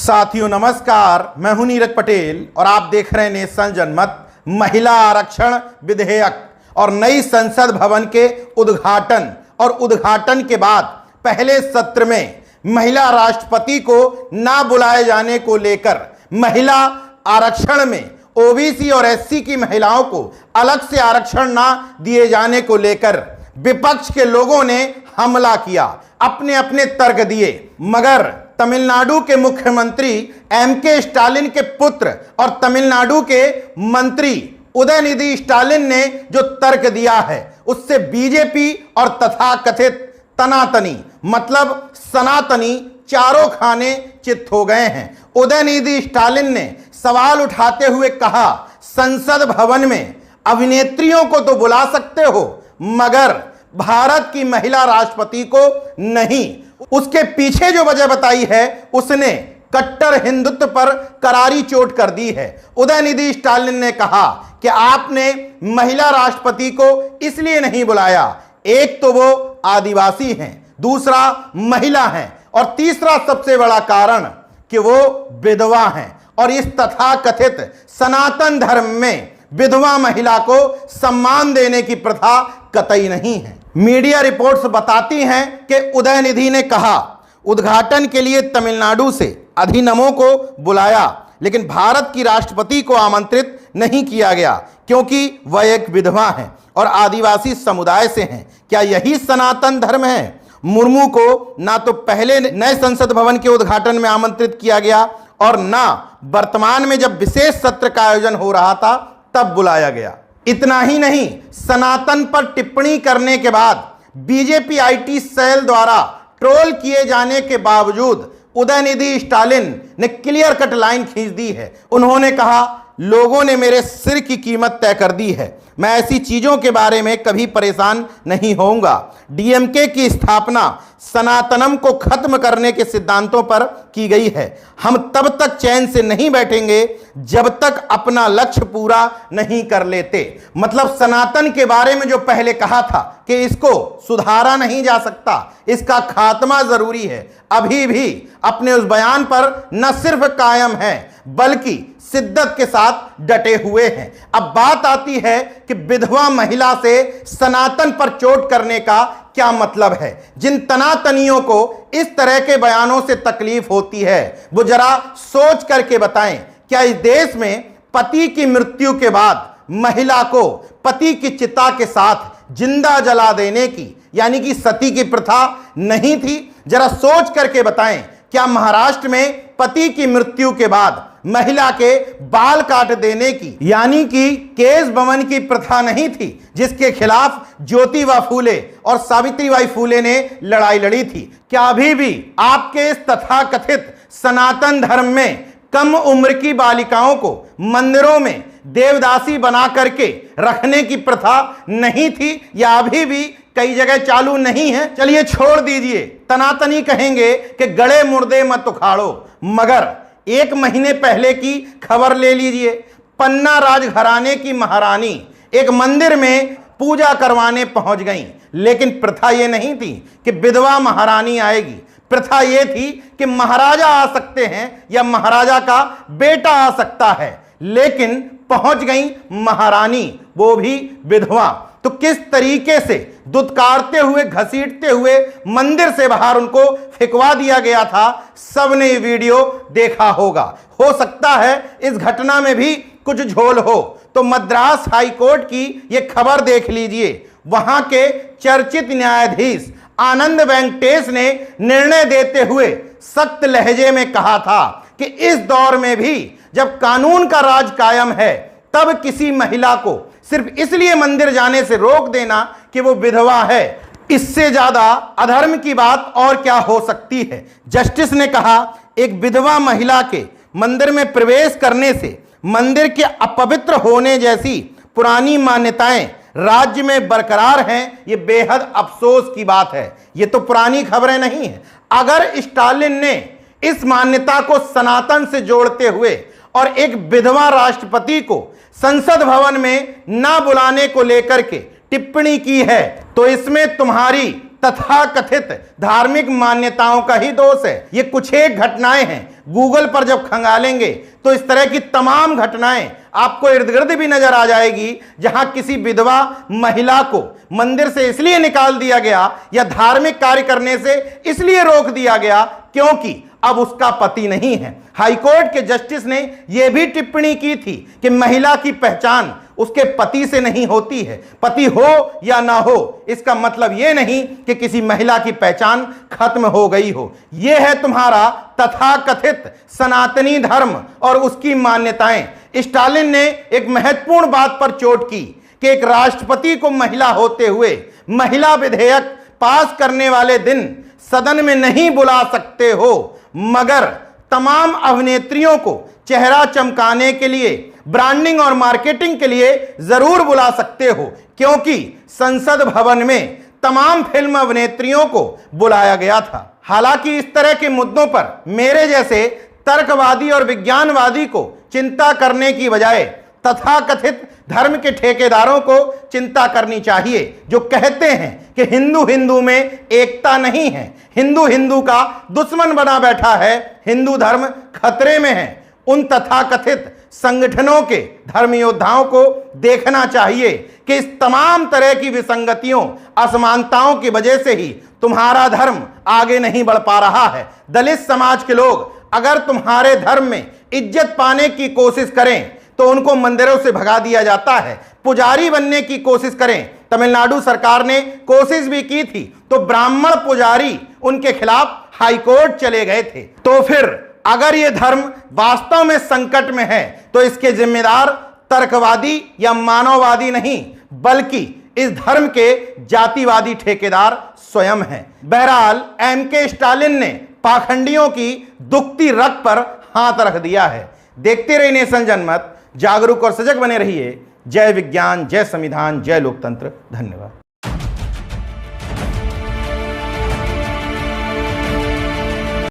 साथियों नमस्कार, मैं हूं नीरज पटेल और आप देख रहे हैं नेशन जनमत। महिला आरक्षण विधेयक और नई संसद भवन के उद्घाटन के बाद पहले सत्र में महिला राष्ट्रपति को ना बुलाए जाने को लेकर महिला आरक्षण में ओबीसी और एससी की महिलाओं को अलग से आरक्षण ना दिए जाने को लेकर विपक्ष के लोगों ने हमला किया, अपने अपने तर्क दिए। मगर तमिलनाडु के मुख्यमंत्री एमके स्टालिन के पुत्र और तमिलनाडु के मंत्री उदयनिधि स्टालिन ने जो तर्क दिया है उससे बीजेपी और तथाकथित तनातनी मतलब सनातनी चारों खाने चित्त हो गए हैं। उदयनिधि स्टालिन ने सवाल उठाते हुए कहा, संसद भवन में अभिनेत्रियों को तो बुला सकते हो मगर भारत की महिला राष्ट्रपति को नहीं। उसके पीछे जो वजह बताई है उसने कट्टर हिंदुत्व पर करारी चोट कर दी है। उदयनिधि स्टालिन ने कहा कि आपने महिला राष्ट्रपति को इसलिए नहीं बुलाया, एक तो वो आदिवासी हैं, दूसरा महिला हैं और तीसरा सबसे बड़ा कारण कि वो विधवा हैं और इस तथाकथित सनातन धर्म में विधवा महिला को सम्मान देने की प्रथा कतई नहीं है। मीडिया रिपोर्ट्स बताती हैं कि उदयनिधि ने कहा उद्घाटन के लिए तमिलनाडु से अधिनमों को बुलाया लेकिन भारत की राष्ट्रपति को आमंत्रित नहीं किया गया क्योंकि वह एक विधवा हैं और आदिवासी समुदाय से हैं। क्या यही सनातन धर्म है? मुर्मू को ना तो पहले नए संसद भवन के उद्घाटन में आमंत्रित किया गया और ना वर्तमान में जब विशेष सत्र का आयोजन हो रहा था तब बुलाया गया। इतना ही नहीं, सनातन पर टिप्पणी करने के बाद बीजेपी आईटी सेल द्वारा ट्रोल किए जाने के बावजूद उदयनिधि स्टालिन ने क्लियर कट लाइन खींच दी है। उन्होंने कहा, लोगों ने मेरे सिर की कीमत तय कर दी है, मैं ऐसी चीजों के बारे में कभी परेशान नहीं होऊंगा। डीएमके की स्थापना सनातनम को खत्म करने के सिद्धांतों पर की गई है। हम तब तक चैन से नहीं बैठेंगे जब तक अपना लक्ष्य पूरा नहीं कर लेते। मतलब सनातन के बारे में जो पहले कहा था कि इसको सुधारा नहीं जा सकता, इसका खात्मा जरूरी है, अभी भी अपने उस बयान पर न सिर्फ कायम है बल्कि शिद्दत के साथ डटे हुए हैं। अब बात आती है कि विधवा महिला से सनातन पर चोट करने का क्या मतलब है। जिन तनातनियों को इस तरह के बयानों से तकलीफ होती है वो जरा सोच करके बताएं, क्या इस देश में पति की मृत्यु के बाद महिला को पति की चिता के साथ जिंदा जला देने की यानी कि सती की प्रथा नहीं थी? जरा सोच करके बताएं, क्या महाराष्ट्र में पति की मृत्यु के बाद महिला के बाल काट देने की यानी कि केश बमन की प्रथा नहीं थी जिसके खिलाफ ज्योतिबा फूले और सावित्रीबाई फूले ने लड़ाई लड़ी थी? क्या अभी भी आपके इस तथाकथित सनातन धर्म में कम उम्र की बालिकाओं को मंदिरों में देवदासी बना करके रखने की प्रथा नहीं थी या अभी भी कई जगह चालू नहीं है? चलिए छोड़ दीजिए, तनातनी कहेंगे कि गड़े मुर्दे मत उखाड़ो, मगर एक महीने पहले की खबर ले लीजिए। पन्ना राजघराने की महारानी एक मंदिर में पूजा करवाने पहुंच गई, लेकिन प्रथा यह नहीं थी कि विधवा महारानी आएगी, प्रथा यह थी कि महाराजा आ सकते हैं या महाराजा का बेटा आ सकता है, लेकिन पहुंच गई महारानी, वो भी विधवा। तो किस तरीके से दुत्कारते हुए घसीटते हुए मंदिर से बाहर उनको फेंकवा दिया गया था, सबने ये वीडियो देखा होगा। हो सकता है इस घटना में भी कुछ झोल हो तो मद्रास हाई कोर्ट की ये खबर देख लीजिए। वहां के चर्चित न्यायाधीश आनंद वेंकटेश ने निर्णय देते हुए सख्त लहजे में कहा था कि इस दौर में भी जब कानून का राज कायम है तब किसी महिला को सिर्फ इसलिए मंदिर जाने से रोक देना कि वो विधवा है, इससे ज्यादा अधर्म की बात और क्या हो सकती है। जस्टिस ने कहा, एक विधवा महिला के मंदिर में प्रवेश करने से मंदिर के अपवित्र होने जैसी पुरानी मान्यताएं राज्य में बरकरार हैं, ये बेहद अफसोस की बात है। ये तो पुरानी खबरें नहीं है। अगर स्टालिन ने इस मान्यता को सनातन से जोड़ते हुए और एक विधवा राष्ट्रपति को संसद भवन में ना बुलाने को लेकर के टिप्पणी की है तो इसमें तुम्हारी तथाकथित धार्मिक मान्यताओं का ही दोष है। ये कुछ एक घटनाएं हैं, गूगल पर जब खंगालेंगे तो इस तरह की तमाम घटनाएं आपको इर्द गिर्द भी नजर आ जाएगी, जहां किसी विधवा महिला को मंदिर से इसलिए निकाल दिया गया या धार्मिक कार्य करने से इसलिए रोक दिया गया क्योंकि अब उसका पति नहीं है। हाईकोर्ट के जस्टिस ने यह भी टिप्पणी की थी कि महिला की पहचान उसके पति से नहीं होती है। पति हो या ना हो, इसका मतलब यह नहीं कि किसी महिला की पहचान खत्म हो गई हो। यह है तुम्हारा तथाकथित सनातनी धर्म और उसकी मान्यताएं। स्टालिन ने एक महत्वपूर्ण बात पर चोट की कि एक राष्ट्रपति को महिला होते हुए महिला विधेयक पास करने वाले दिन सदन में नहीं बुला सकते हो, मगर तमाम अभिनेत्रियों को चेहरा चमकाने के लिए, ब्रांडिंग और मार्केटिंग के लिए जरूर बुला सकते हो, क्योंकि संसद भवन में तमाम फिल्म अभिनेत्रियों को बुलाया गया था। हालांकि इस तरह के मुद्दों पर मेरे जैसे तर्कवादी और विज्ञानवादी को चिंता करने की बजाय तथाकथित धर्म के ठेकेदारों को चिंता करनी चाहिए, जो कहते हैं कि हिंदू हिंदू में एकता नहीं है, हिंदू हिंदू का दुश्मन बना बैठा है, हिंदू धर्म खतरे में है। उन तथाकथित संगठनों के धर्म योद्धाओं को देखना चाहिए कि इस तमाम तरह की विसंगतियों, असमानताओं की वजह से ही तुम्हारा धर्म आगे नहीं बढ़ पा रहा है। दलित समाज के लोग अगर तुम्हारे धर्म में इज्जत पाने की कोशिश करें तो उनको मंदिरों से भगा दिया जाता है। पुजारी बनने की कोशिश करें, तमिलनाडु सरकार ने कोशिश भी की थी, तो ब्राह्मण पुजारी उनके खिलाफ हाईकोर्ट चले गए थे। तो फिर अगर यह धर्म वास्तव में संकट में है तो इसके जिम्मेदार तर्कवादी या मानववादी नहीं, बल्कि इस धर्म के जातिवादी ठेकेदार स्वयं हैं। बहरहाल एमके स्टालिन ने पाखंडियों की दुखती रग पर हाथ रख दिया है। देखते रहिए नेशन जनमत, जागरूक और सजग बने रहिए। जय विज्ञान, जय संविधान, जय लोकतंत्र। धन्यवाद।